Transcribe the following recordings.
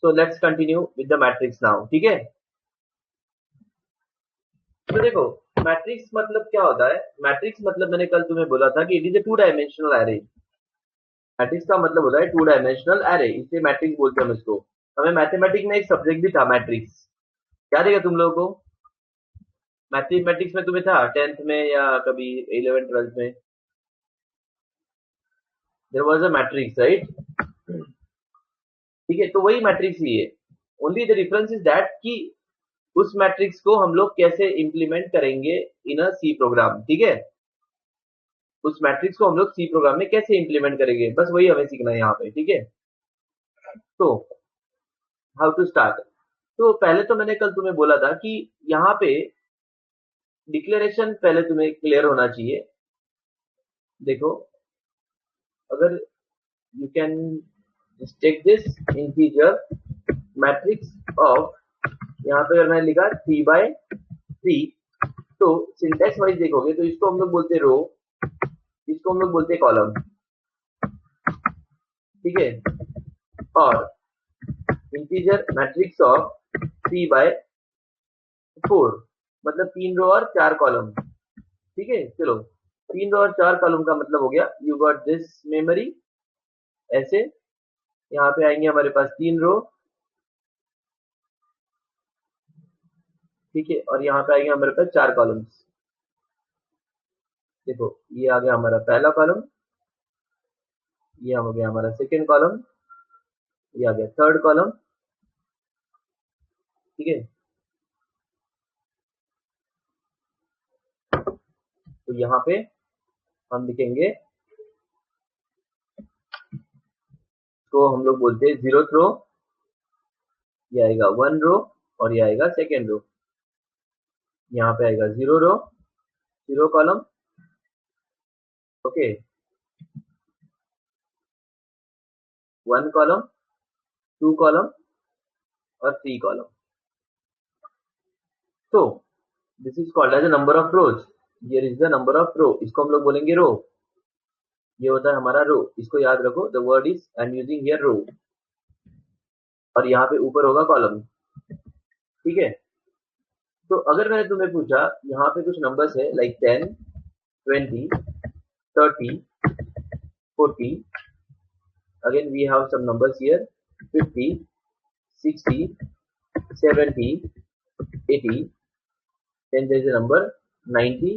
So let's continue with the matrix now. ठीक है, तो देखो मैट्रिक्स मतलब क्या होता है. मैट्रिक्स मतलब मैंने कल तुम्हें बोला था कि it is a 2 dimensional array. Matrix का मतलब होता है 2 डायमेंशनल एरे, इसलिए मैट्रिक्स बोलते हैं हम इसको. हमें मैथमेटिक्स में एक सब्जेक्ट भी था मैट्रिक्स, याद है तुम लोगों को? मैथमेटिक्स में तुम्हें था 10th में या कभी 11th 12th में? There was a matrix, right? ठीक है, तो वही मैट्रिक्स ही है. Only the difference is that कि उस मैट्रिक्स को हम लोग कैसे इंप्लीमेंट करेंगे इन अ सी प्रोग्राम. ठीक है, उस मैट्रिक्स को हम लोग सी प्रोग्राम में कैसे इंप्लीमेंट करेंगे, बस वही हमें सीखना है यहाँ पे. ठीक है, तो हाउ टू स्टार्ट. तो पहले तो मैंने कल तुम्हें बोला था कि यहाँ पे डिक्लेरेशन पहले तुम्हें क्लियर होना चाहिए. देखो, अगर you can take this integer matrix of, यहाँ पे अगर मैंने लिखा 3/3, तो सिंटेक्स वाइज देखोगे तो इसको हम लोग बोलते हैं रो, इसको हम लोग बोलते हैं कॉलम. ठीक है, और इंटीजर मैट्रिक्स ऑफ 3/4 मतलब 3 रो और 4 कॉलम. ठीक है, चलो 3 रो और 4 कॉलम का मतलब हो गया यू गॉट दिस मेमोरी. ऐसे यहाँ पे आएंगे हमारे पास 3 रो. ठीक है, और यहाँ पे आएंगे हमारे पास 4 कॉलम्स. देखो ये आ गया हमारा पहला कॉलम, ये हो गया हमारा सेकेंड कॉलम, ये आ गया थर्ड कॉलम. ठीक है, तो यहाँ पे हम लिखेंगे, तो हम लोग बोलते हैं 0th रो, ये आएगा 1 रो, और ये आएगा सेकेंड रो. यहाँ पे आएगा 0 row 0 column. Okay, 1 column 2 column और 3 कॉलम. तो this is called as a number of rows. Here is the number of row, इसको हम लोग बोलेंगे रो. ये होता है हमारा रो, इसको याद रखो. The word is I am using here row, और यहाँ पे ऊपर होगा कॉलम. ठीक है, तो अगर मैंने तुम्हें पूछा यहाँ पे कुछ नंबर्स है like 10 20 30 40, again we have some numbers here 50 60 70 80, then there is a number 90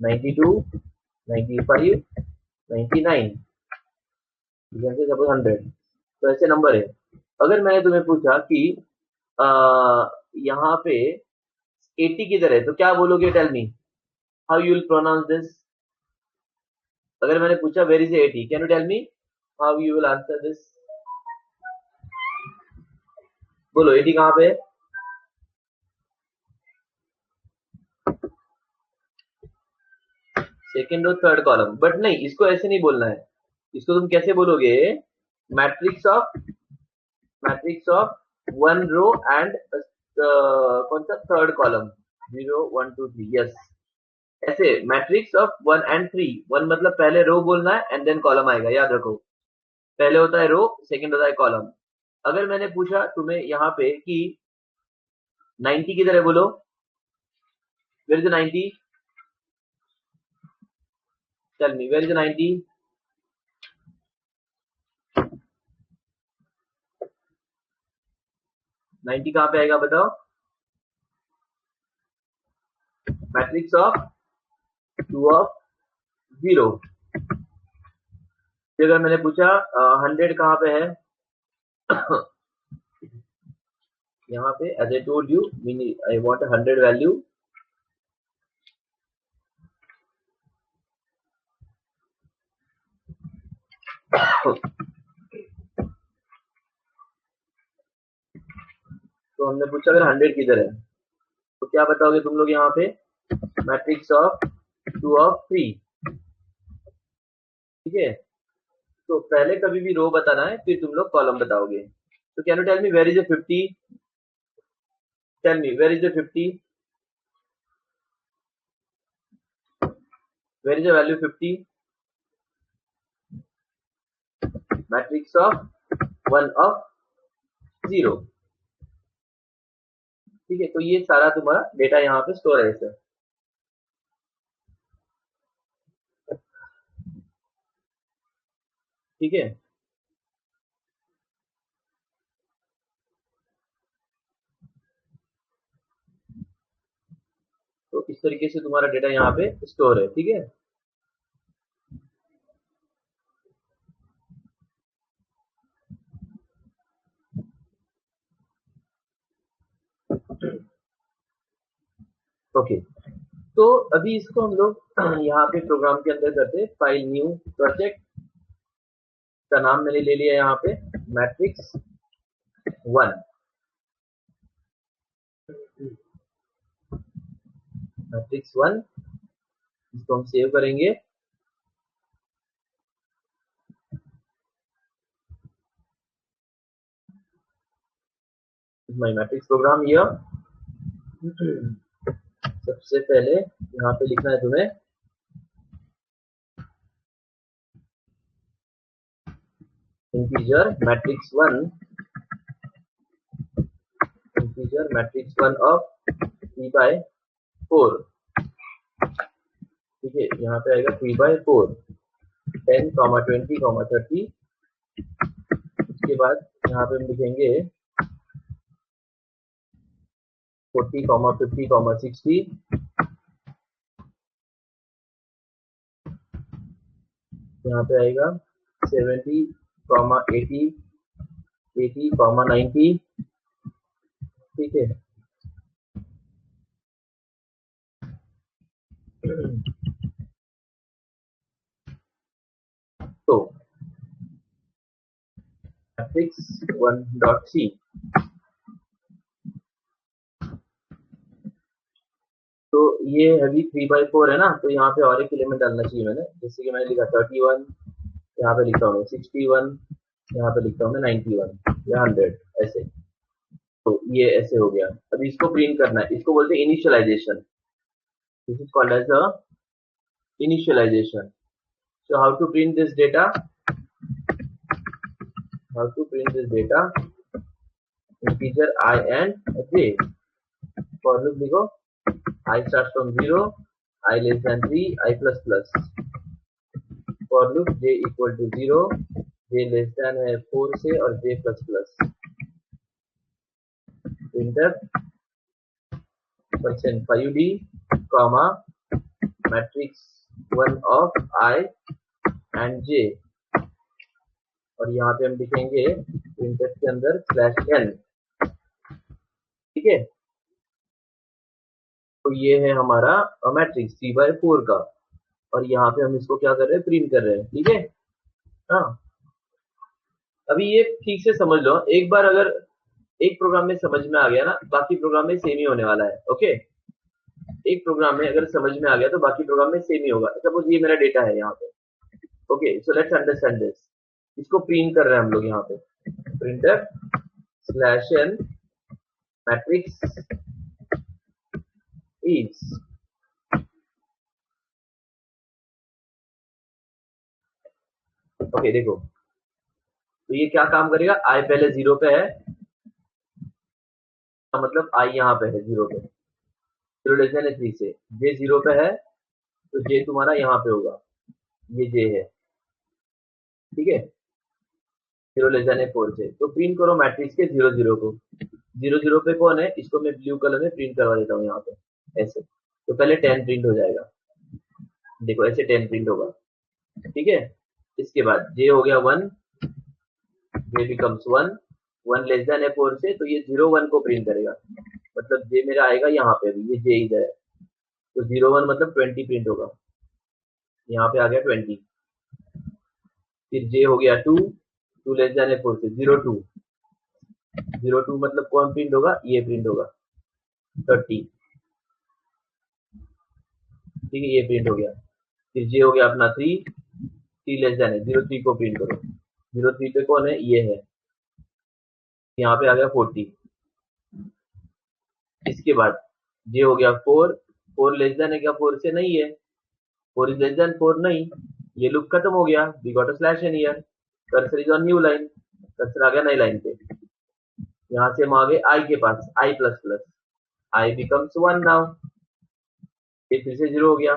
92 95 99, you can say suppose 100. तो ऐसे नंबर है. अगर मैंने तुम्हें पूछा कि आ, यहाँ पे 80 किधर है, तो क्या बोलोगे? Tell me how you will pronounce this. अगर मैंने पूछा where is 80, can you tell me how you will answer this? बोलो 80 कहाँ पे है? सेकेंड और थर्ड कॉलम. बट नहीं, इसको ऐसे नहीं बोलना है. इसको तुम कैसे बोलोगे? मैट्रिक्स ऑफ 1 रो एंड कौन सा थर्ड कॉलम, 0 1 2 3. यस, ऐसे मैट्रिक्स ऑफ 1 and 3. 1 मतलब पहले रो बोलना है एंड देन कॉलम आएगा, याद रखो. पहले होता है रो, सेकंड होता है कॉलम. अगर मैंने पूछा तुम्हें यहाँ पे कि 90 किधर है, बोलो where is 90. Tell me where is 90. 90 कहाँ पे आएगा बताओ? Matrix of 2 of 0. अगर मैंने पूछा 100 कहाँ पे है, यहाँ पे as I told you I want 100 value. तो हमने पूछा अगर 100 किधर है, तो क्या बताओगे तुम लोग? यहाँ पे मैट्रिक्स ऑफ 2 ऑफ 3. ठीक है, तो पहले कभी भी रो बताना है, फिर तुम लोग कॉलम बताओगे. तो can you tell me where is a 50? Tell me where is a 50? Where is the value 50? Matrix of 1 of 0। ठीक है, तो ये सारा तुम्हारा डेटा यहाँ पे स्टोर है सर। ठीक है, तो इस तरीके से तुम्हारा डेटा यहाँ पे स्टोर है। ठीक है, ओके। तो अभी इसको हम लोग यहाँ पे प्रोग्राम के अंदर करते हैं। फाइल न्यू प्रोजेक्ट का नाम मैंने ले लिया यहाँ पे मैट्रिक्स 1। मैट्रिक्स 1 इसको हम सेव करेंगे। माई मैट्रिक्स प्रोग्राम ये सबसे पहले यहाँ पे लिखना है तुम्हें integer matrix 1, integer matrix 1 of 3/4। ठीक है, यहाँ पे आएगा 3/4, 10, 20, 30। उसके बाद यहाँ पे हम लिखेंगे 40, 50, 60। यहाँ पे आएगा 70, 80, 80, 90। ठीक है, तो मैट्रिक्स 1.c, तो ये अभी 3/4 है ना, तो यहाँ पे और एक एलिमेंट डालना चाहिए मैंने। जैसे कि मैंने लिखा 31, यहाँ पे लिखता हूँ मैं 61, यहाँ पे लिखता हूँ मैं 91 या 100 ऐसे। तो ये ऐसे हो गया। अभी इसको प्रिंट करना है, इसको बोलते हैं initialisation. This is called as a initialization. So how to print this data? How to print this data? Integer I and j. For loop लिखो I starts from 0, I less than 3, I plus plus. For loop j equal to 0, j less than है 4 से और j plus plus. Enter %5d, comma matrix 1 of I and j, और यहाँ पे हम लिखेंगे printer के अंदर /n। ठीक है, तो ये है हमारा मैट्रिक्स 3/4 का, और यहाँ पे हम इसको क्या कर रहे हैं, प्रिंट कर रहे हैं। ठीक है, हाँ। अभी ये ठीक से समझ लो, एक बार अगर एक प्रोग्राम में समझ में आ गया ना, बाकी प्रोग्राम में सेम ही होने वाला है। ओके, एक प्रोग्राम में अगर समझ में आ गया तो बाकी प्रोग्राम में सेम ही होगा। सपोज ये मेरा डेटा है यहाँ पे। Okay, so let's understand this. इसको प्रिंट कर रहे हैं हम लोग यहाँ पे, printer /n matrix is. Okay, देखो तो ये क्या काम करेगा, आई पहले 0 पे है, मतलब आई यहाँ पे है 0 पे, 0 लेस देन 3 से। जे 0 पे है तो जे तुम्हारा यहाँ पे होगा, ये जे है। ठीक है, 0 लेस देन 4 से। तो प्रिंट करो मैट्रिक्स के 0 0 को। 0 0 पे कौन है, इसको मैं ब्लू कलर में प्रिंट करवा देता हूँ यहाँ पे ऐसे। तो पहले 10 प्रिंट हो जाएगा, देखो ऐसे 10 प्रिंट होगा। ठीक है, इसके बाद जे हो गया 1, जे बिकम्स 1, 1 लेस देन 4 से, तो ये 0 1 को प्रिंट करेगा, मतलब जे मेरा आएगा यहाँ पे, अभी ये जे इधर है, तो 0 1 मतलब 20 प्रिंट होगा, यहाँ पे आ गया 20। फिर जे हो गया 2, 2 लेस देन 4 से 0 2, 0 2 मतलब कौन प्रिंट होगा, ये प्रिंट होगा 30। ठीक है, ये प्रिंट हो गया। फिर जे हो गया अपना 3, 3 लेस देन है, 0 3 को प्रिंट करो, 0 3 पे कौन है, ये है, यहाँ पे आ गया 40। इसके बाद जे हो गया 4, 4 लेस देन है क्या 4 से, नहीं है, 4 इज लेस देन 4 नहीं, ये लूप खत्म हो गया, we got a /n here, cursor is on new line, cursor आ गया नई लाइन पे। यहां से हम आ गए आई के पास, I plus plus, I becomes 1 now, ये फिर से 0 हो गया,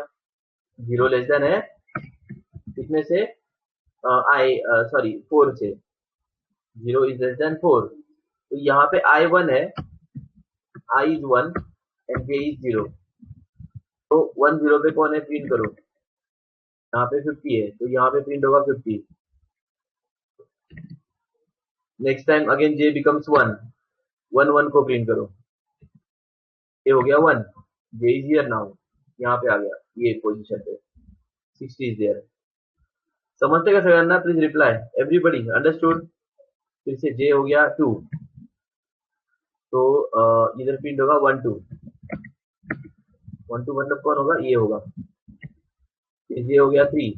0 लेस देन है कितने से, आई सॉरी 4 से, 0 इज लेस देन 4, तो यहाँ पे आई 1 है, I is 1 and J is 0, तो 1 0 पे कौन है, प्रिंट करो, यहाँ पे 50 है तो यहाँ पे प्रिंट होगा 50। नेक्स्ट टाइम अगेन जे बिकम्स 1, 1 1 को प्रिंट करो, ये हो गया 1, जे इज हियर नाउ, यहाँ पे आ गया ये पोजीशन पे, 60 इज देयर। समझते कैसे करना, प्लीज रिप्लाई एवरीबडी अंडरस्टूड। फिर से जे हो गया 2, तो इधर प्रिंट होगा 1 2, 1 2 मतलब कौन होगा, ये होगा, फिर ये हो गया 3,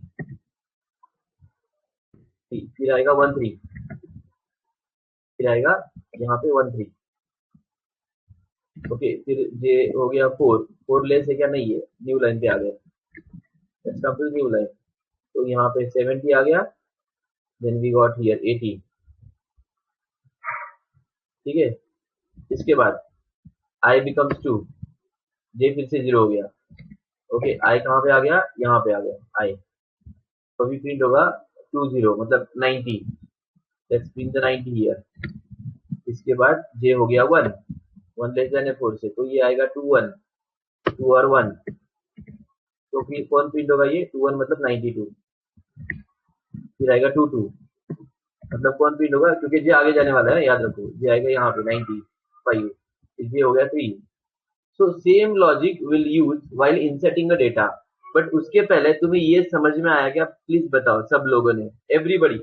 फिर आएगा 1 3, फिर आएगा यहाँ पे 1 3, ओके, फिर जे हो गया 4, 4 लेस है क्या, नहीं है, न्यू लाइन पे आ गया, let's come to new line, तो यहाँ पे 70 आ गया, देन वी गॉट हियर 80, ठीक है। इसके बाद आई बिकम्स 2, जे फिर से 0 हो गया, ओके, आई कहाँ पे आ गया, यहाँ पे आ गया आई, तो अभी प्रिंट होगा 2 0 मतलब 90, लेट्स प्रिंट द 90 हियर। इसके बाद जे हो गया 1, 1 लेस देन है 4 से, तो ये आएगा 2 1, 2 और 1, तो फिर कौन प्रिंट होगा, ये 2 1 मतलब 92, फिर आएगा 2 2 मतलब कौन प्रिंट होगा, क्योंकि जे आगे जाने वाला है, याद रखो, जे आएगा यहाँ पे 95, ये हो गया 3। So same logic will use while inserting a data, but उसके पहले तुम्हें ये समझ में आया क्या, प्लीज बताओ सब लोगों ने, everybody,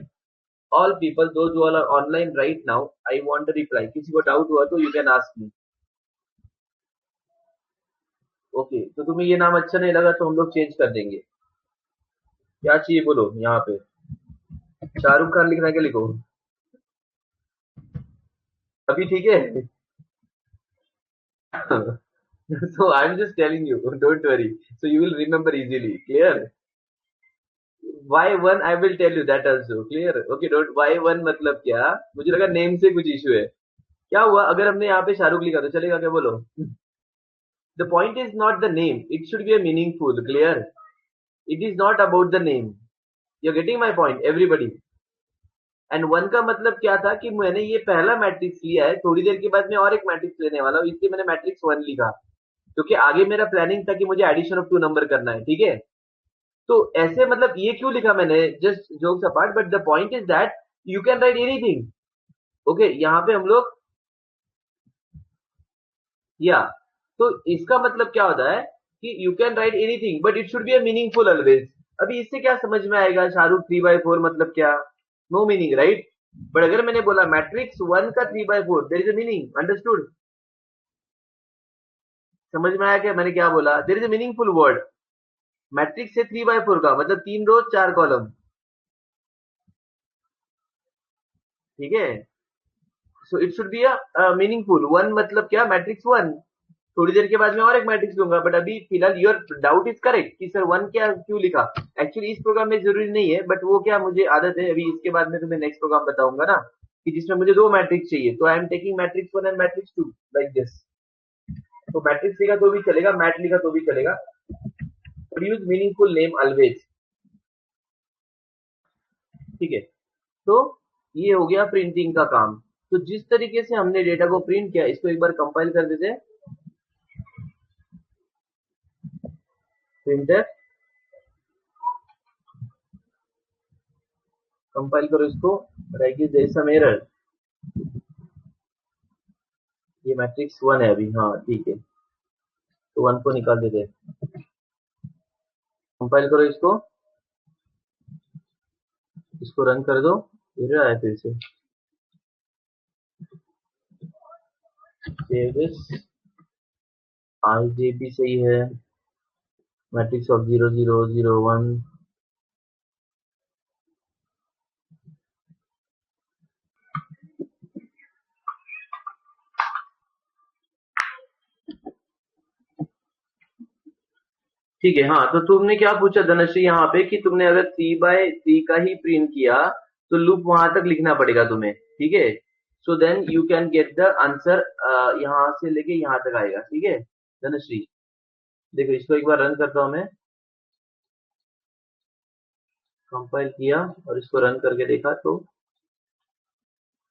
all people, those who are online right now, I want a reply, किसी को डाउट हुआ तो you can ask me, okay. तो तुम्हें ये नाम अच्छा नहीं लगा तो हम लोग चेंज कर देंगे, क्या चाहिए बोलो, यहाँ पे शाहरुख खान लिखना है क्या, लिखो अभी, ठीक है। So I'm just telling you, don't worry, so you will remember easily, clear? Why one I will tell you that also, clear? Okay, don't, why one मतलब क्या, मुझे लगा नेम से कुछ इशू है, क्या हुआ अगर हमने यहाँ पे शाहरुख लिखा तो चलेगा क्या, बोलो। The point is not the name, it should be a meaningful, clear? It is not about the name, you're getting my point everybody? And one का मतलब क्या था कि मैंने ये पहला मैट्रिक्स लिया है, थोड़ी देर के बाद मैं और एक मैट्रिक्स लेने वाला हूँ, इसलिए मैंने मैट्रिक्स 1 लिखा, क्योंकि आगे मेरा प्लानिंग था कि मुझे एडिशन ऑफ 2 नंबर करना है, ठीक है। तो ऐसे मतलब ये क्यों लिखा मैंने, just jokes apart, but the point is that you can write anything, okay. यहाँ पे हम लोग, या तो इसका मतलब क्या होता है कि you can write anything but it should be a meaningful always. अभी इससे क्या समझ में आएगा, शाहरुख 3/4 मतलब क्या, नो मीनिंग, राइट? बट अगर मैंने बोला मैट्रिक्स 1 का 3/4, there is a meaning, understood? समझ में आया क्या मैंने क्या बोला, there is a meaningful word, matrix से 3/4 का मतलब 3 रो 4 कॉलम, ठीक है। So it should be a meaningful, 1 मतलब क्या, मैट्रिक्स 1, थोड़ी देर के बाद मैं और एक मैट्रिक्स लूंगा, बट अभी फिलहाल योर डाउट इज करेक्ट कि सर 1 क्या क्यों लिखा, एक्चुअली इस प्रोग्राम में जरूरी नहीं है, बट वो क्या मुझे आदत है, अभी इसके बाद में तुम्हें नेक्स्ट प्रोग्राम बताऊंगा ना, कि जिसमें मुझे 2 मैट्रिक्स चाहिए, तो I am taking matrix 1 and matrix 2 like this. तो मैट्रिक्स लिखा तो भी चलेगा, मैट लिखा तो भी चलेगा, but use meaningful name always, ठीक है। तो ये हो गया प्रिंटिंग का काम। तो जिस तरीके से हमने डेटा को प्रिंट किया, इसको एक बार कंपाइल कर देते हैं, प्रिंटर कंपाइल करो इसको, right, there is some error, ये मैट्रिक्स 1 है अभी, हाँ ठीक है, तो 1 को निकाल देते हैं, कंपाइल करो इसको, इसको रन कर दो, एरर आया फिर से, सेव दिस, आईजेबी सही है, मैट्रिक्स ऑफ 0 0 0 1, ठीक है। हाँ, तो तुमने क्या पूछा धनश्री यहाँ पे कि तुमने अगर 3/3 का ही प्रिंट किया तो लूप वहां तक लिखना पड़ेगा तुम्हें, ठीक है। So then you can get the answer, यहाँ से लेके यहाँ तक आएगा, ठीक है धनश्री। देखो इसको एक बार रन करता हूँ मैं, कंपाइल किया और इसको रन करके देखा तो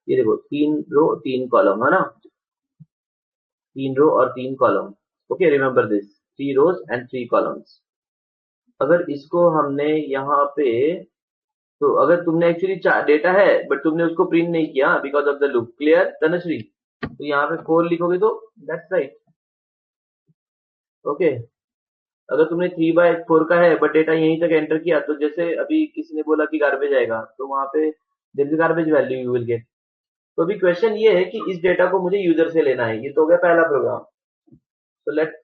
ये देखो 3 रो 3 कॉलम है ना, 3 रो और 3 column. Okay remember this, 3 rows and 3 columns. अगर इसको हमने यहाँ पे, तो अगर तुमने एक्चुअली डेटा है बट तुमने उसको प्रिंट नहीं किया because of the loop, clear Tanushree, तो यहाँ पे 4 लिखोगे तो दैट्स राइट। ओके अगर तुमने 3/4 का है बट डेटा यहीं तक एंटर किया, तो जैसे अभी किसी ने बोला कि गार्बेज आएगा, तो वहां पे there is garbage value you will get. तो अभी क्वेश्चन ये है कि इस डेटा को मुझे यूजर से लेना है, ये तो हो गया पहला programme. So let's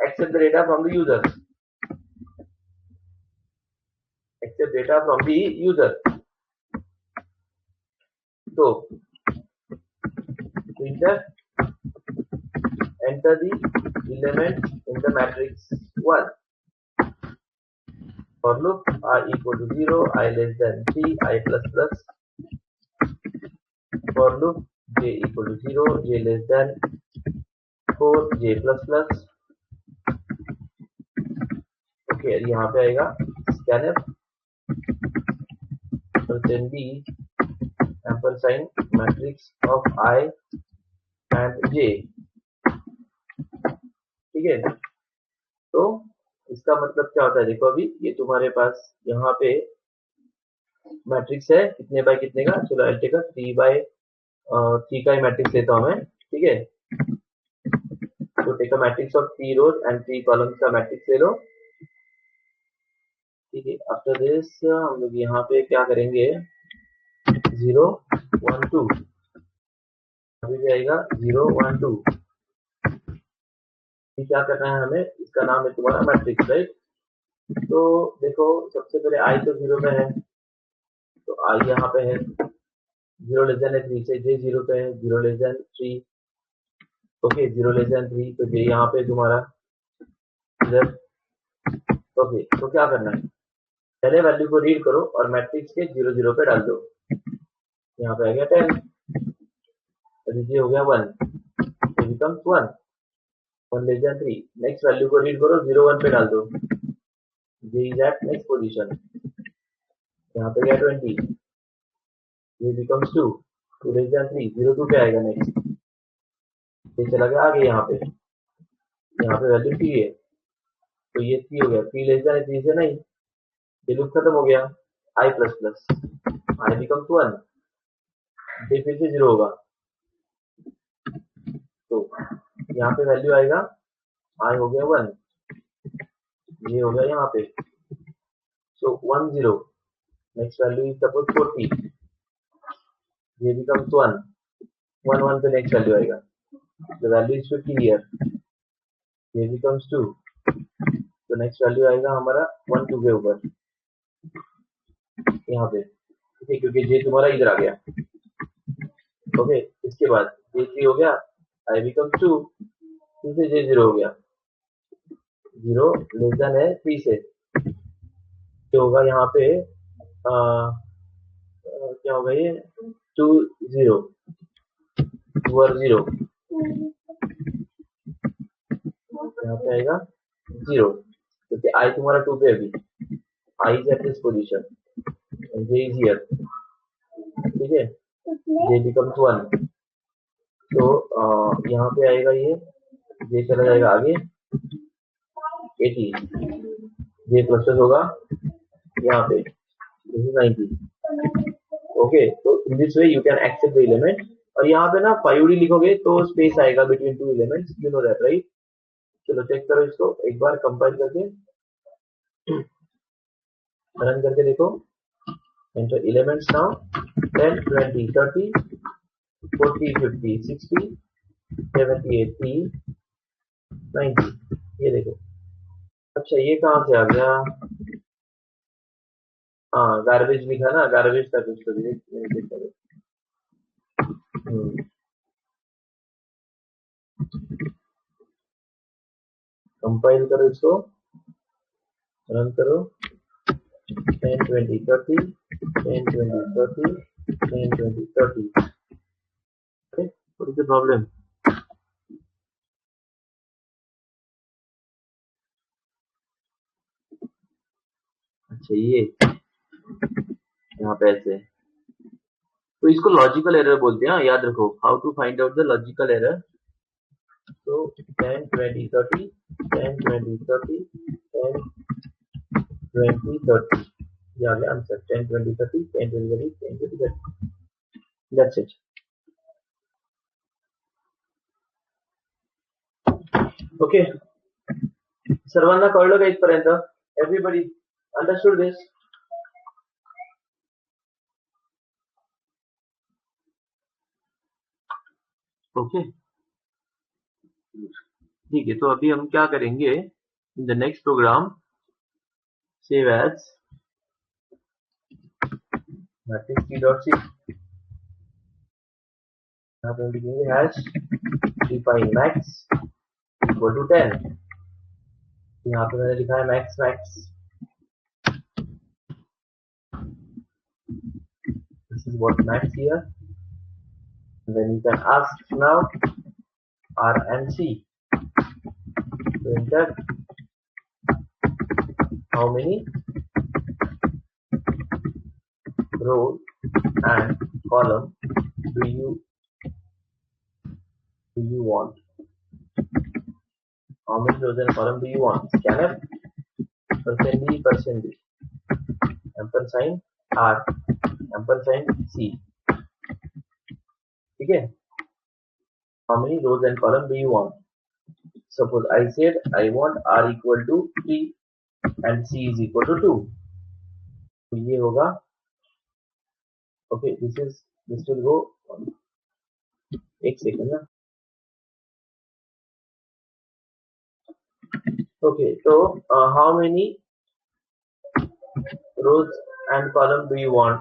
accept the data from the user. Accept data from the user. So enter the element in the matrix 1. For loop I equal to 0, I less than 3, I plus plus. For loop j equal to 0, j less than 4, j plus plus. Okay, यहाँ पे आएगा scanf %b ampersand matrix of I and j, ठीक है। तो इसका मतलब क्या होता है, देखो अभी ये तुम्हारे पास यहाँ पे मैट्रिक्स है कितने बाय कितने का, चलो एल टेक 3/3 का ही मैट्रिक्स लेता हूँ मैं, ठीक है। तो take a matrix of 3 rows and 3 columns का मैट्रिक्स ले लो, ठीक है। आफ्टर दिस हम लोग यहाँ पे क्या करेंगे, 0 1 2, अभी भी आएगा 0 1 2। क्या करना है हमें, इसका नाम है तुम्हारा मैट्रिक्स, राइट। तो देखो सबसे पहले आई तो 0 पे है, तो आई यहाँ पे है, 0 लेस देन 3 से जे 0 पे है, 0 less than 3, okay 0 less than 3, तो जे यहाँ पे तुम्हारा इधर। ओके तो क्या करना है, पहले वैल्यू को रीड करो और मैट्रिक्स के 0 0 पे डाल दो। यहाँ पे आ गया 10, जे हो गया 1, ये becomes 1, 1 less than 3। Next value को रीड करो, 0 1 पे डाल दो, जे इज एट नेक्स्ट पोजीशन, यहाँ पे गया 20, ये बिकम्स 2, 2 लेस देन 3, 0 2 पे आएगा नेक्स्ट, ये चला गया आगे, यहाँ पे वैल्यू 3 है, तो ये 3 हो गया, 3 लेस देन 3 से नहीं, ये लूप खत्म हो गया, आई प्लस प्लस, आई बिकम्स 1, ये फिर से 0 होगा, तो यहाँ पे वैल्यू आएगा, आई हो गया 1, ये हो गया यहाँ पे, सो 1 0, नेक्स्ट वैल्यू इज सपोज 40, ये बिकम्स 1, 1 1 पे नेक्स्ट वैल्यू आएगा, द वैल्यू इज 50 हियर, ये बिकम्स 2, तो नेक्स्ट वैल्यू आएगा हमारा 1 2 के ऊपर यहाँ पे, ठीक है, क्योंकि जे तुम्हारा इधर आ गया। ओके इसके बाद जे 3 हो गया, आई बिकम्स 2, फिर से जे 0 हो गया, 0 लेस देन है 3 से, तो होगा यहाँ पे क्या होगा ये 2 0 2 और 0, यहाँ पे आएगा 0, क्योंकि आई तुम्हारा 2 पे, अभी I is at this position, J is here, ठीक है, जे बिकम्स 1, तो यहाँ पे आएगा ये, जे चला जाएगा आगे 80, जे प्लस होगा यहाँ पे 90। ओके तो in this way you can accept the element, और यहाँ पे ना 5D लिखोगे तो स्पेस आएगा between 2 elements, you know that right. चलो चेक करो इसको एक बार कंपाइल करके, रन करके देखो, एंटर एलिमेंट्स नाउ 10 20 30 40 50 60 70 80 90, ये देखो। अच्छा ये कहाँ से आ गया, हाँ गार्बेज लिखा ना, गार्बेज का कुछ तो भी कंपाइल करो इसको, रन करो, 10 20 30 10 20 30 10 20 30, What is the problem? अच्छा ये यहाँ पे ऐसे, तो इसको लॉजिकल एरर बोलते हैं, याद रखो। How to find out the logical error. तो 10 20 30 10 20 30 10 20 30 ये आ गया आंसर। 10 20 30 10 20 30 10 20 30, that's it. ओके, सर्वांना कळलं का इथपर्यंत? Everybody understood this? ओके ठीक है, तो अभी हम क्या करेंगे, in the next program save as matrix C dot C, यहाँ पे हम लिखेंगे hash define max equal to 10। यहाँ पे मैंने लिखा है max max, this is what max here, and then you can ask now R and C to enter how many rows and column do you want? How many rows and column do you want? Scanf %d ampersand R ampersand C, ठीक है? How many rows and column do you want? Suppose I said I want R equal to 3 and C is equal to 2, तो ये होगा, okay, this will go on, एक second ना। Okay, so how many rows and column do you want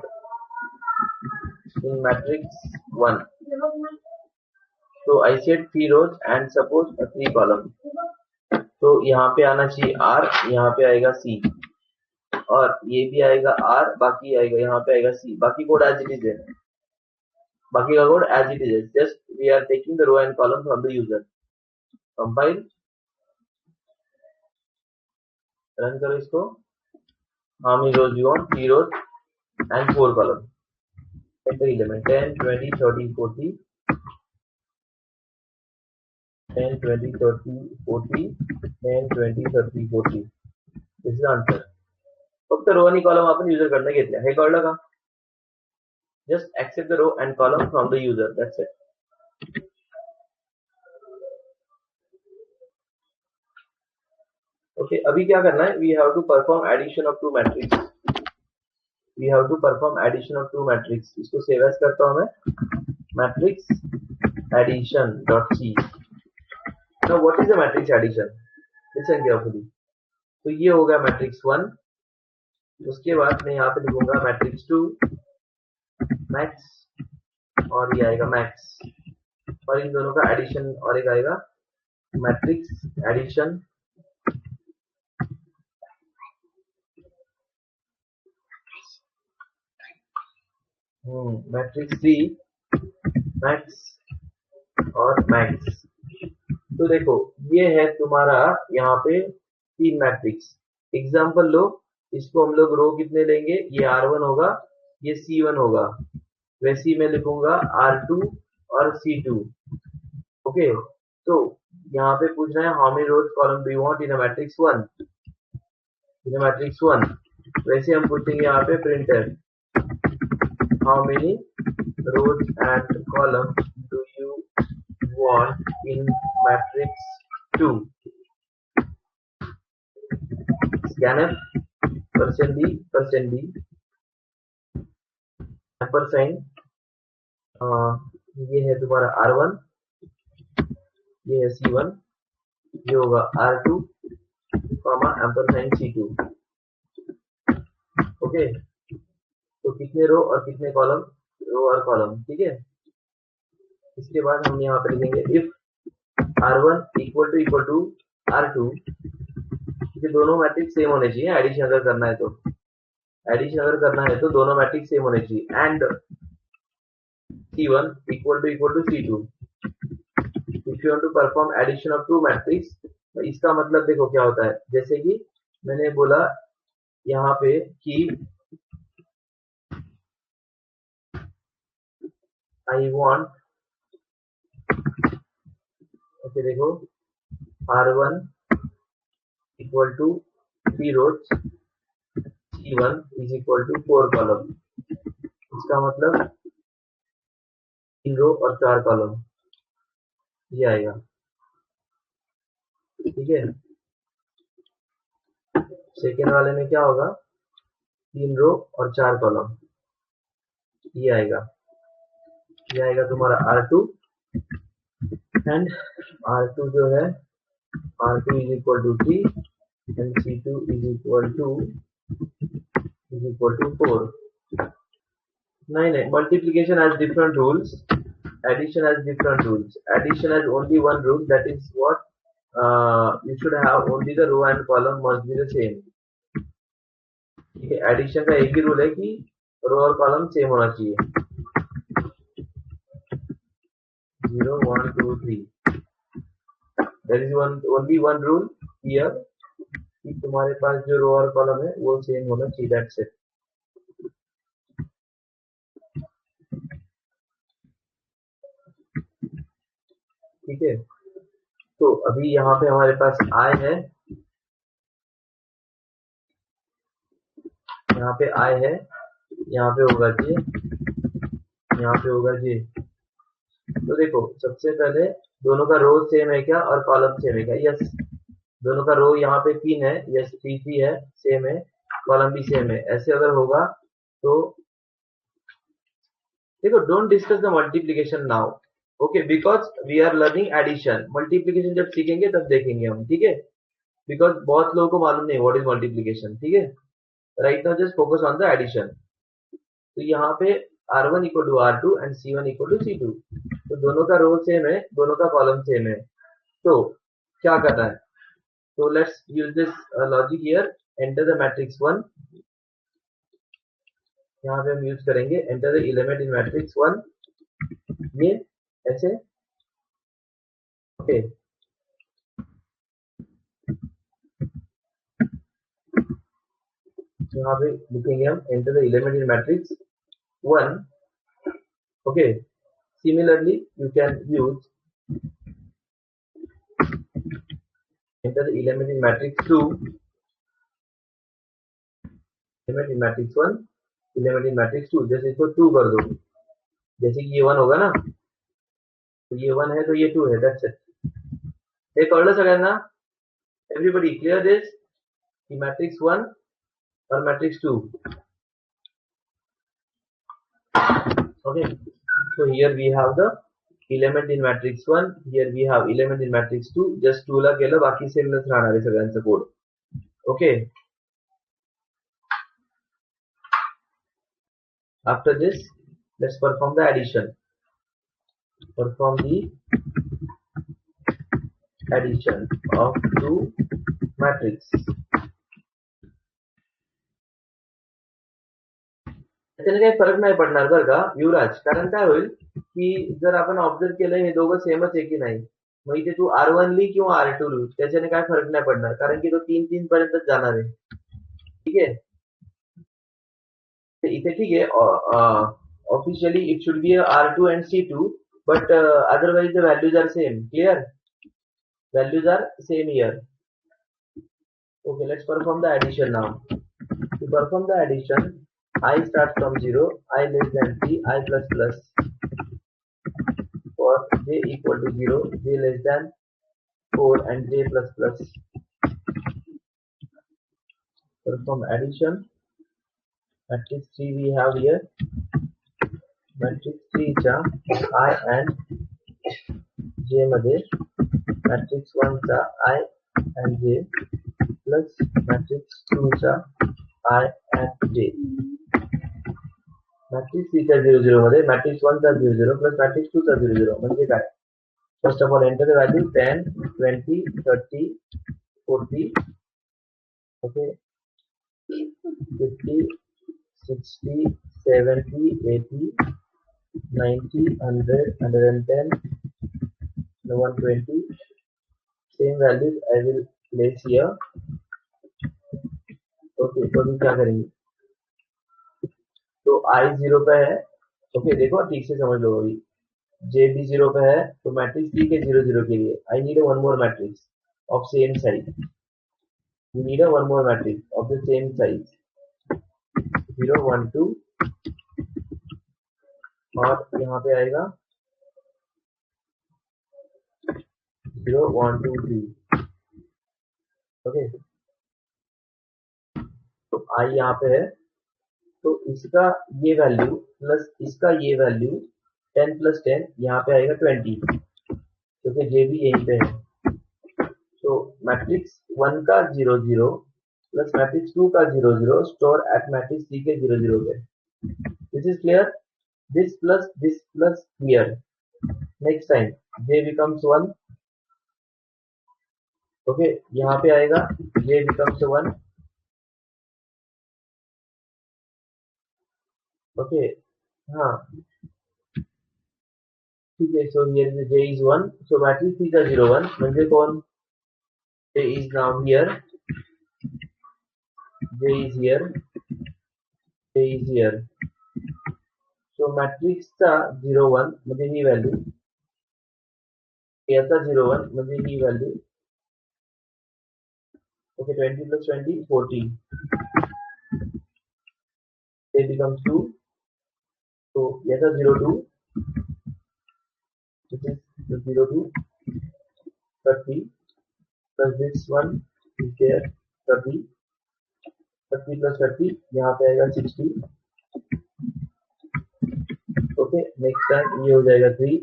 in matrix 1? So I said 3 rows and suppose 3 column, तो यहाँ पे आना चाहिए R, यहाँ पे आएगा C, और ये भी आएगा R, बाकी आएगा यहाँ पे आएगा C, बाकी कोड एज इट इज है, बाकी का कोड एज इट इज है, just we are taking the row and column from the user. Compile, run करो इसको। How many rows you want? 3 rows and 4 column. Enter element 10 20 30 40 10 20 30 40 10 20 30 40, this is answer. फक्त रो आणि column आपण user कडनं घेतल्या, हे कळलं का? Just accept the row and column from the user, that's it. Okay, अभी क्या करना है, we have to perform addition of two matrix, we have to perform addition of two matrix. इसको सेव एज करता हूं मैं, matrix addition dot C. Now what is the matrix addition, listen carefully. तो ये होगा मैट्रिक्स 1, उसके बाद मैं यहाँ पे लिखूंगा मैट्रिक्स 2 मैक्स, और ये आएगा मैक्स, और इन दोनों का एडिशन, और एक आएगा मैट्रिक्स एडिशन मैट्रिक्स 3 मैक्स और मैक्स। तो देखो ये है तुम्हारा यहाँ पे 3 मैट्रिक्स। एग्जांपल लो, इसको हम लोग रो कितने लेंगे, ये R1 होगा, ये C1 होगा, वैसे ही मैं लिखूंगा R2 और C2। ओके, तो यहाँ पे पूछना है how many rows column do you want in a matrix 1, in a matrix 1। वैसे हम पूछेंगे यहाँ पे printf, how many rows and column do you want in matrix 2। Scanf %d ampersand, ये है तुम्हारा R1, ये है C1, ये होगा R2 एम्परसेंड C2। ओके, तो कितने रो और कितने कॉलम, रो और कॉलम, ठीक है। इसके बाद हम यहाँ पे लिखेंगे if R1 equal to R2, ये दोनों मैट्रिक्स सेम होने चाहिए, एडिशन अगर करना है तो, एडिशन अगर करना है तो दोनों मैट्रिक्स सेम होने चाहिए, and C1 equal to C2, if you want to perform addition of two matrix, तो इसका मतलब देखो क्या होता है, जैसे कि मैंने बोला यहाँ पे कि आई वांट, ओके देखो, R1 equal to 3 rows, C1 is equal to 4 column. इसका मतलब 3 रो और 4 कॉलम ये आएगा, ठीक है। सेकेंड वाले में क्या होगा, 3 रो और 4 कॉलम ये आएगा, ये आएगा तुम्हारा R2, एंड R2 जो है R2 is equal to 3 and C2 is equal to 4। नहीं नहीं, multiplication has different rules, addition has different rules. Addition has only one rule, that is what, you should have only the row and column must be the same, ठीक है। Addition का एक ही rule है कि रो और column same होना चाहिए, 0 1 2 3। There is only one rule here कि तुम्हारे पास जो रो और कॉलम है वो सेम होना चाहिए, दैट्स इट, ठीक है। तो अभी यहाँ पे हमारे पास आई है, यहाँ पे आई है, यहाँ पे होगा जे, यहाँ पे होगा जे। तो देखो सबसे पहले दोनों का रो सेम है क्या और कॉलम सेम है क्या, यस। दोनों का रो यहाँ पे 3 है, यस 3 है, सेम है, कॉलम भी सेम है। ऐसे अगर होगा तो देखो, don't discuss the multiplication now, okay, because we are learning addition. Multiplication जब सीखेंगे तब देखेंगे हम, ठीक है, बिकॉज बहुत लोगों को मालूम नहीं व्हाट इज मल्टीप्लीकेशन, ठीक है। Right now just focus on the addition. तो यहाँ पे R1 equal to R2 and C1 equal to C2, तो दोनों का रो सेम है, दोनों का कॉलम सेम है, तो क्या करना है, तो let's use this logic here. Enter the matrix 1, यहाँ पे हम यूज करेंगे enter the element in matrix 1, ये ऐसे, ओके। यहाँ पे लिखेंगे हम enter the element in matrix 1, okay. Similarly you can use enter the element in matrix 2, element in matrix 1, element in matrix 2, जैसे इसको 2 कर दो, जैसे कि ये 1 होगा ना, तो ये 1 है तो ये 2 है, दैट्स इट। हे कळलं सगळ्यांना? एवरीबडी क्लियर दिस कि मैट्रिक्स 1 और matrix 2, okay। So here we have the element in matrix 1, here we have element in matrix 2, just 2 ला केलं, बाकी सेमच राहणार आहे सगळ्यांचं code, okay। After this let's perform the addition, perform the addition of two matrix। त्याने काही फरक नाही पडणार बरं का युवराज, कारण काय होईल की जर आपण ऑब्झर्व केलं हे दोघं सेमच आहे की नाही, मग इथे तू R1 लिही किंवा R2 लिही, त्याच्याने काय फरक नाही पडणार, कारण की तो 3-3 पर्यंतच जाणार आहे, ठीक आहे। इथे ठीक आहे, officially it should be R2 and C2, but otherwise the values are same, clear, values are same here, okay। Let's perform the addition now। To perform the addition, I start from 0, I less than 3, I plus plus, for j equal to 0, j less than 4 and j plus plus। Perform addition, matrix 3 we have here, matrix 3 चा I and j मध्ये matrix 1 चा I and j plus matrix 2 चा I and j। matrix 3 चा 0 0 मध्ये matrix 1 चा 0 0 plus matrix 2 चा 0 0 म्हणजे काय, first of all enter the value 10 20 30 40, okay, 50 60 70 80 90 100 110 120. Same values I will place here. Okay, तो अभी क्या करेंगे, तो I 0 पे है। ओके, देखो ठीक से समझ लो। अभी जे भी 0 पे है, तो मैट्रिक्स डी के 0 0 के लिए I need one more matrix of same size. We need one more matrix of the same size, 0 1 2, और यहाँ पे आएगा 0 1 2 3। ओके, तो आई यहाँ पे है, तो इसका ये वैल्यू प्लस इसका ये वैल्यू 10 प्लस 10 यहाँ पे आएगा 20, क्योंकि जे भी यहीं पे है। तो मैट्रिक्स 1 का 0 0 प्लस मैट्रिक्स 2 का 0 0 स्टोर एट मैट्रिक्स सी के 0 0 पे। This is clear, this plus here. Next time j becomes 1. Okay, यहाँ पे आएगा j becomes 1. ओके, हाँ ठीक है। So here j is 1, so matrix C का 0 1 म्हणजे कौन, j is now here, j is here, j is here. so matrix चा 0 1 म्हणजे ही व्हॅल्यू, याचा 0 1 म्हणजे ही value. Okay, 20 plus 20 40, j becomes 2, so याचा 0 2, which is 0 2 30 plus this one is there 30, 30 plus 30 यहाँ पे आएगा 60। ओके, नेक्स्ट टाइम ये हो जाएगा 3।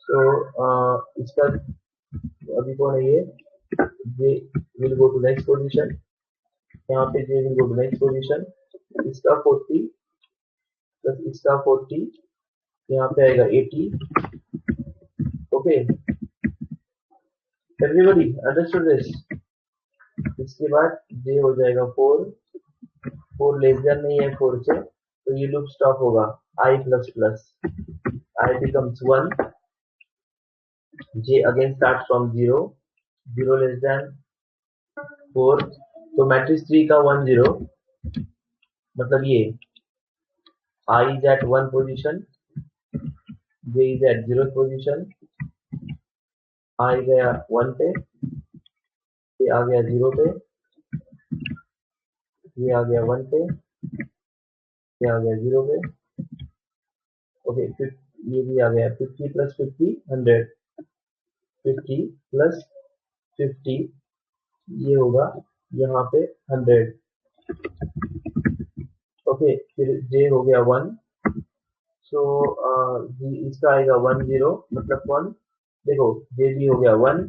सो इसका अभी कौन है ये, J will go to next position, यहाँ पे J will go to next position. इसका 40 प्लस इसका 40 यहाँ पे आएगा 80। Okay, everybody understood this. इसके बाद जे हो जाएगा 4, 4 लेस देन नहीं है 4 से, तो ये लूप स्टॉप होगा। I plus plus I becomes 1, j again starts from 0, 0 less than 4, तो मैट्रिक्स 3 का 1 0, मतलब ये I is at 1 position, j is at 0 position, I गया 1 पे, ये आ गया 0 पे, ये आ गया 1 पे, ये आ गया 0 पे। ओके, ये भी आ गया 50 प्लस 50 100, 50 प्लस 50 ये होगा यहाँ पे 100। ओके, फिर j हो गया 1, सो इसका आएगा 1 0, मतलब कौन, देखो जे भी हो गया 1,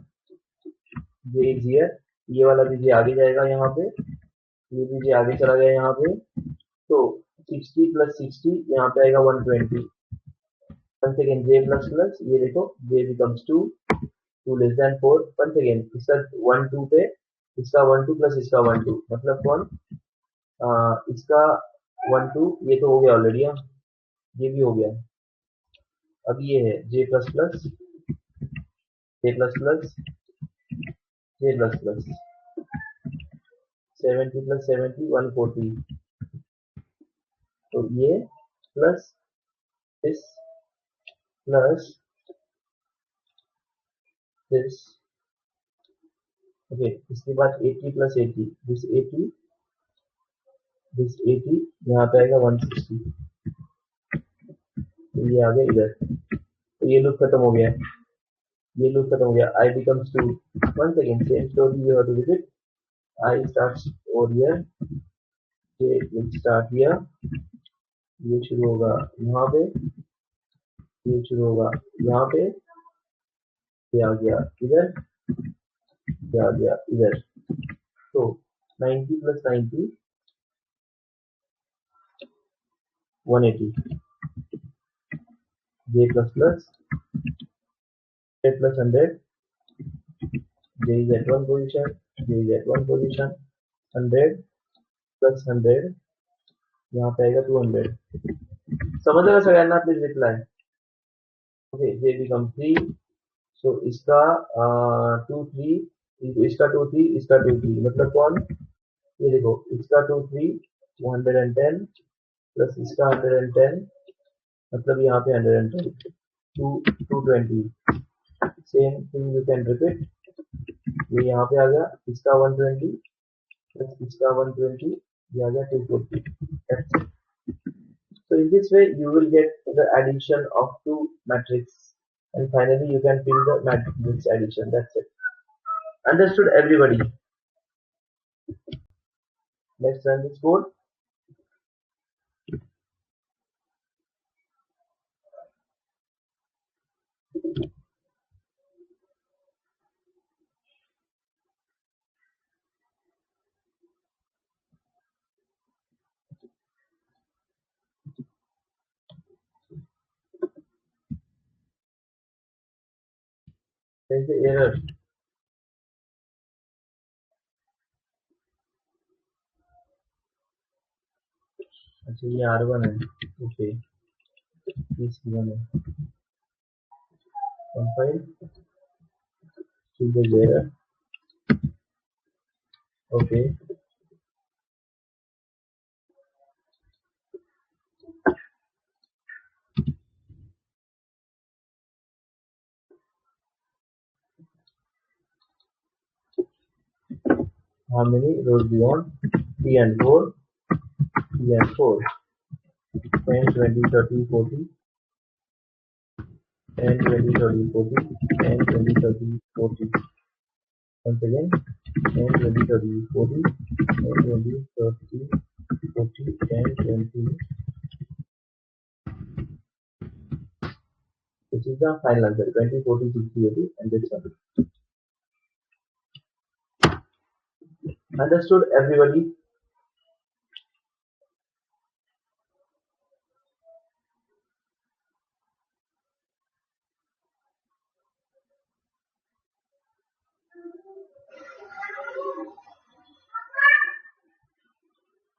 जे इज हियर, ये वाला भी जे आगे जाएगा यहाँ पे, ये भी जे आगे चला गया यहाँ पे, तो 60 प्लस 60 यहाँ पे आएगा 120। once again j plus plus, ये देखो j becomes 2, 2 less than 4, once again इसका 1 2 पे, इसका 1 2 प्लस इसका 1 2, मतलब कौन, इसका 1 2 ये तो हो गया ऑलरेडी, ये भी हो गया। अब ये है j plus plus, j plus plus, j plus plus, 70 plus 70 140, तो ये plus this plus this. Okay, इसके बाद 80 प्लस 80, दिस 80, दिस 80 यहाँ पे आएगा 160, तो ये आ गया इधर, तो ये लूप खत्म हो गया, ये लूप खत्म हो गया। I becomes 2, once again same story you have to visit, I starts over here, j will start here, ये शुरू होगा यहाँ पे, ये शुरू होगा यहाँ पे, ये आ गया इधर, ये आ गया इधर। तो 90 plus 90 180, j plus plus, j plus 100, j is at 1 position, j is at 1 position, 100 plus 100 यहाँ पे आएगा 200। समझ रहे सगळ्यांना, please reply. Okay, j becomes 3, सो इसका 2 3, इसका 2 3, इसका 2 3, मतलब कौन, ये देखो, इसका 2 3 110 प्लस इसका 110, मतलब यहाँ पे 110, 220, same thing you can repeat, ये यहाँ पे आ गया, इसका 120 प्लस इसका 120, ये आ गया 240. So in this way you will get the addition of two matrices, and finally you can fill the matrix addition. That's it. Understood, everybody? Let's run this code. There is the error. अच्छा ये R1 है. Okay, this one है. Compile. See the error. Okay. How many rows do you want? 3 and 4. 3 and 4. 10, 20, 30, 40. 10, 20, 30, 40. 10, 20, 30, 40. Once again, 10, 20, 30, 40. 10, 20, 30, 40. 10, 20. This is the final answer. 20, 40, 60, 80, and this one. Understood, everybody?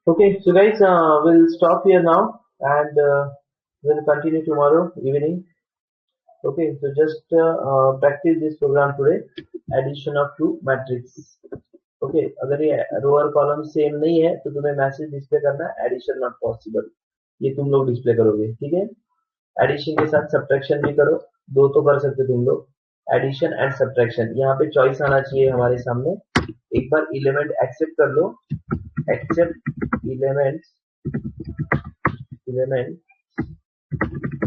Okay, so guys, we'll stop here now, and we'll continue tomorrow evening. Okay, so just practice this program today. Addition of two matrix. Okay, अगर ये रो और column same नहीं है तो तुम्हें message display करना है addition not possible, ये तुम लोग डिस्प्ले करोगे. ठीक है, एडिशन के साथ सब्ट्रैक्शन भी करो, दो तो कर सकते तुम लोग, एडिशन एंड सब्ट्रैक्शन. यहाँ पे चॉइस आना चाहिए हमारे सामने. एक बार एलिमेंट एक्सेप्ट कर लो, except element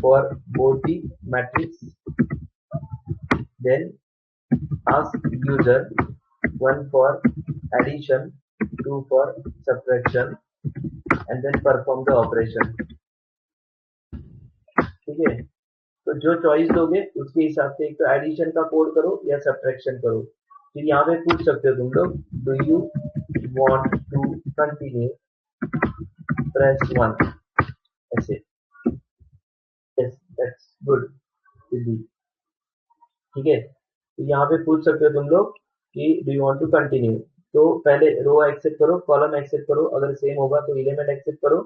for both the matrix, then ask user 1 for addition, 2 for subtraction, and then perform the operation. ठीक है, तो जो चॉइस दोगे उसके हिसाब से एक तो एडिशन का कोड करो या सब्ट्रैक्शन करो. फिर यहाँ पे पूछ सकते हो तुम लोग, do you want to continue, press 1, ऐसे. Yes, that's good. ठीक है, तो यहाँ पे पूछ सकते हो तुम लोग कि do you want to continue. तो पहले रो एक्सेप्ट करो, कॉलम एक्सेप्ट करो, अगर सेम होगा तो एलिमेंट एक्सेप्ट करो,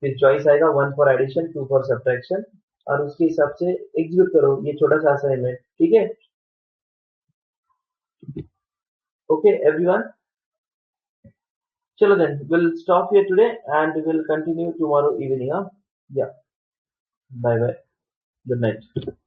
फिर चॉइस आएगा 1 फॉर एडिशन, 2 फॉर सब्ट्रैक्शन, और उसके हिसाब से एग्जीक्यूट करो ये छोटा सा असाइनमेंट. ठीक है, ओके एवरीवन, चलो then will stop here today and will continue tomorrow evening. Yeah, bye bye, good night.